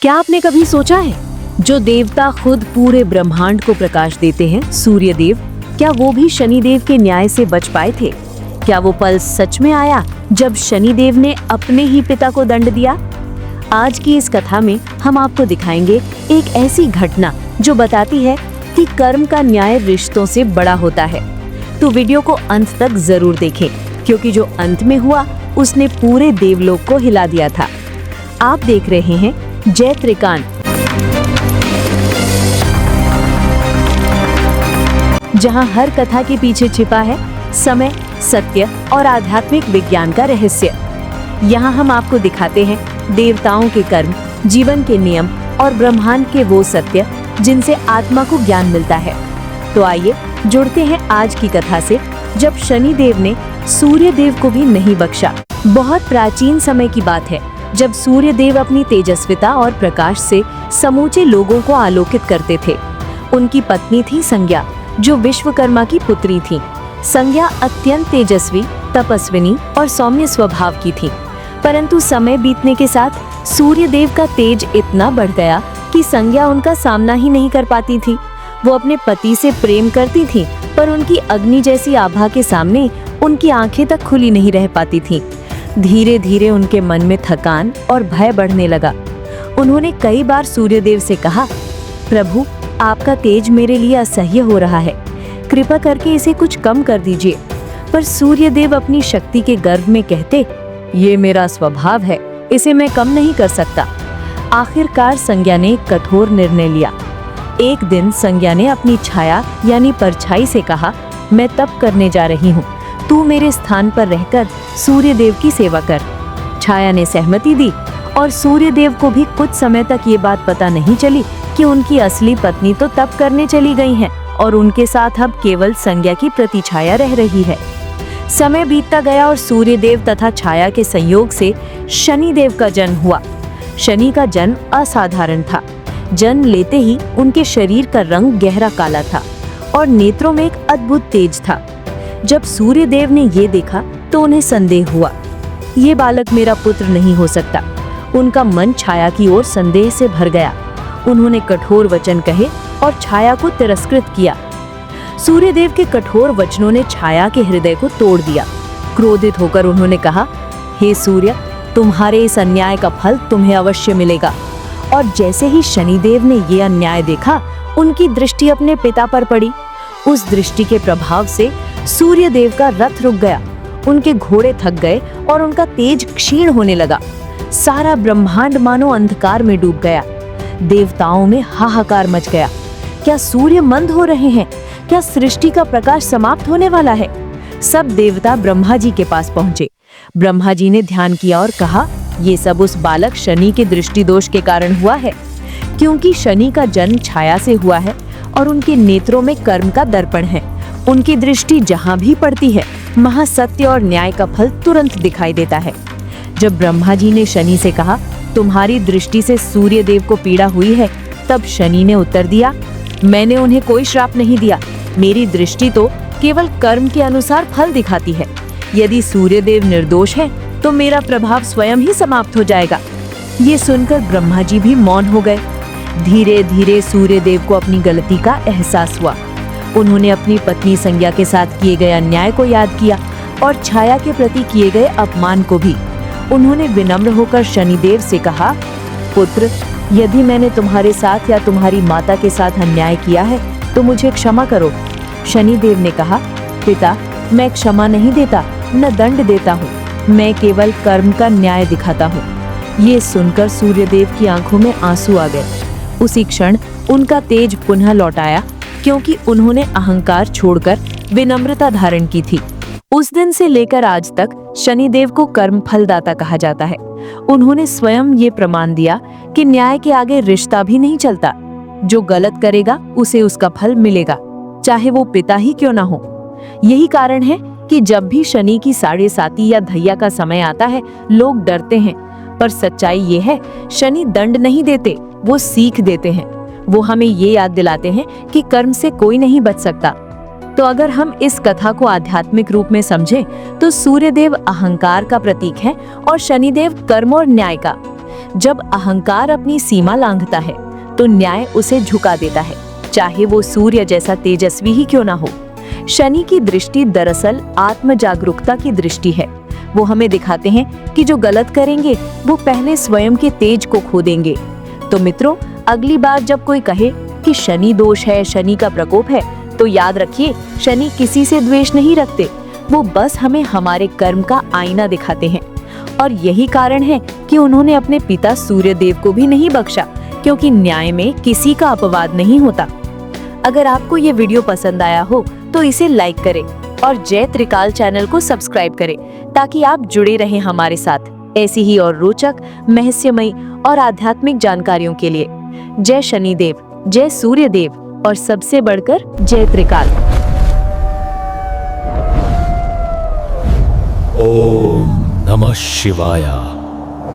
क्या आपने कभी सोचा है, जो देवता खुद पूरे ब्रह्मांड को प्रकाश देते हैं, सूर्य देव, क्या वो भी शनिदेव के न्याय से बच पाए थे? क्या वो पल सच में आया जब शनिदेव ने अपने ही पिता को दंड दिया? आज की इस कथा में हम आपको दिखाएंगे एक ऐसी घटना जो बताती है कि कर्म का न्याय रिश्तों से बड़ा होता है। तो वीडियो को अंत तक जरूर देखें, क्योंकि जो अंत में हुआ उसने पूरे देवलोक को हिला दिया था। आप देख रहे हैं जय त्रिकान, जहां हर कथा के पीछे छिपा है समय, सत्य और आध्यात्मिक विज्ञान का रहस्य। यहाँ हम आपको दिखाते हैं देवताओं के कर्म, जीवन के नियम और ब्रह्मांड के वो सत्य जिनसे आत्मा को ज्ञान मिलता है। तो आइए जुड़ते हैं आज की कथा से, जब शनिदेव ने सूर्य देव को भी नहीं बख्शा। बहुत प्राचीन समय की बात है, जब सूर्य देव अपनी तेजस्विता और प्रकाश से समूचे लोगों को आलोकित करते थे। उनकी पत्नी थी संज्ञा, जो विश्वकर्मा की पुत्री थी। संज्ञा अत्यंत तेजस्वी, तपस्विनी और सौम्य स्वभाव की थी। परंतु समय बीतने के साथ सूर्य देव का तेज इतना बढ़ गया कि संज्ञा उनका सामना ही नहीं कर पाती थी। वो अपने पति से प्रेम करती थी, पर उनकी अग्नि जैसी आभा के सामने उनकी आंखें तक खुली नहीं रह पाती थीं। धीरे धीरे उनके मन में थकान और भय बढ़ने लगा। उन्होंने कई बार सूर्यदेव से कहा, प्रभु, आपका तेज मेरे लिए असह्य हो रहा है, कृपा करके इसे कुछ कम कर दीजिए। पर सूर्यदेव अपनी शक्ति के गर्व में कहते, ये मेरा स्वभाव है, इसे मैं कम नहीं कर सकता। आखिरकार संज्ञा ने एक कठोर निर्णय लिया। एक दिन संज्ञा ने अपनी छाया यानी परछाई से कहा, मैं तप करने जा रही हूँ, तू मेरे स्थान पर रहकर सूर्यदेव की सेवा कर। छाया ने सहमति दी और सूर्यदेव को भी कुछ समय तक ये बात पता नहीं चली कि उनकी असली पत्नी तो तप करने चली गई हैं और उनके साथ अब केवल संज्ञा की प्रतिछाया रह रही है। समय बीतता गया और सूर्यदेव तथा छाया के संयोग से शनिदेव का जन्म हुआ। शनि का जन्म असाधारण था। जन्म लेते ही उनके शरीर का रंग गहरा काला था और नेत्रों में एक अद्भुत तेज था। जब सूर्यदेव ने ये देखा तो उन्हें संदेह हुआ, ये बालक मेरा पुत्र नहीं हो सकता। उनका मन छाया की ओर संदेह से भर गया। उन्होंने कठोर वचन कहे और छाया को तिरस्कृत किया। सूर्यदेव के कठोर वचनों ने छाया के हृदय को तोड़ दिया। क्रोधित होकर उन्होंने कहा, हे सूर्य, तुम्हारे इस अन्याय का फल तुम्हें अवश्य मिलेगा। और जैसे ही शनिदेव ने ये अन्याय देखा, उनकी दृष्टि अपने पिता पर पड़ी। उस दृष्टि के प्रभाव से सूर्यदेव का रथ रुक गया, उनके घोड़े थक गए और उनका तेज क्षीण होने लगा। सारा ब्रह्मांड मानो अंधकार में डूब गया। देवताओं में हाहाकार मच गया। क्या सूर्य मंद हो रहे हैं? क्या सृष्टि का प्रकाश समाप्त होने वाला है? सब देवता ब्रह्मा जी के पास पहुंचे। ब्रह्मा जी ने ध्यान किया और कहा, ये सब उस बालक शनि के दृष्टि दोष के कारण हुआ है, क्योंकि शनि का जन्म छाया से हुआ है और उनके नेत्रों में कर्म का दर्पण है। उनकी दृष्टि जहाँ भी पड़ती है, महासत्य और न्याय का फल तुरंत दिखाई देता है। जब ब्रह्मा जी ने शनि से कहा, तुम्हारी दृष्टि से सूर्य देव को पीड़ा हुई है, तब शनि ने उत्तर दिया, मैंने उन्हें कोई श्राप नहीं दिया। मेरी दृष्टि तो केवल कर्म के अनुसार फल दिखाती है। यदि सूर्य देव निर्दोष है तो मेरा प्रभाव स्वयं ही समाप्त हो जाएगा। ये सुनकर ब्रह्मा जी भी मौन हो गए। धीरे धीरे सूर्य देव को अपनी गलती का एहसास हुआ। उन्होंने अपनी पत्नी संज्ञा के साथ किए गए अन्याय को याद किया और छाया के प्रति किए गए अपमान को भी। उन्होंने विनम्र होकर शनिदेव से कहा, पुत्र, यदि मैंने तुम्हारे साथ या तुम्हारी माता के साथ अन्याय किया है तो मुझे क्षमा करो। शनिदेव ने कहा, पिता, मैं क्षमा नहीं देता, न दंड देता हूँ, मैं केवल कर्म का न्याय दिखाता हूँ। ये सुनकर सूर्यदेव की आंखों में आंसू आ गए। उसी क्षण उनका तेज पुनः लौट आया, क्योंकि उन्होंने अहंकार छोड़कर विनम्रता धारण की थी। उस दिन से लेकर आज तक शनिदेव को कर्म फलदाता कहा जाता है। उन्होंने स्वयं ये प्रमाण दिया कि न्याय के आगे रिश्ता भी नहीं चलता। जो गलत करेगा उसे उसका फल मिलेगा, चाहे वो पिता ही क्यों ना हो। यही कारण है कि जब भी शनि की 7.5 या धैया का समय आता है, लोग डरते हैं। पर सच्चाई ये है, शनि दंड नहीं देते, वो सीख देते हैं। वो हमें ये याद दिलाते हैं कि कर्म से कोई नहीं बच सकता। तो अगर हम इस कथा को आध्यात्मिक रूप में समझें तो सूर्यदेव अहंकार का प्रतीक है और शनिदेव कर्म और न्याय का। जब अहंकार अपनी सीमा लांघता है तो न्याय उसे झुका देता है, चाहे वो सूर्य जैसा तेजस्वी ही क्यों ना हो। शनि की दृष्टि दरअसल आत्म जागरूकता की दृष्टि है। वो हमें दिखाते हैं कि जो गलत करेंगे वो पहले स्वयं के तेज को खो देंगे। तो मित्रों, अगली बार जब कोई कहे कि शनि दोष है, शनि का प्रकोप है, तो याद रखिए, शनि किसी से द्वेष नहीं रखते, वो बस हमें हमारे कर्म का आईना दिखाते हैं। और यही कारण है कि उन्होंने अपने पिता सूर्यदेव को भी नहीं बख्शा, क्योंकि न्याय में किसी का अपवाद नहीं होता। अगर आपको ये वीडियो पसंद आया हो तो इसे लाइक करें और जय त्रिकाल चैनल को सब्सक्राइब करें, ताकि आप जुड़े रहें हमारे साथ ऐसी ही और रोचक, रहस्यमयी और आध्यात्मिक जानकारियों के लिए। जय शनिदेव, जय सूर्यदेव और सबसे बढ़कर जय त्रिकाल। ओम नमः शिवाय।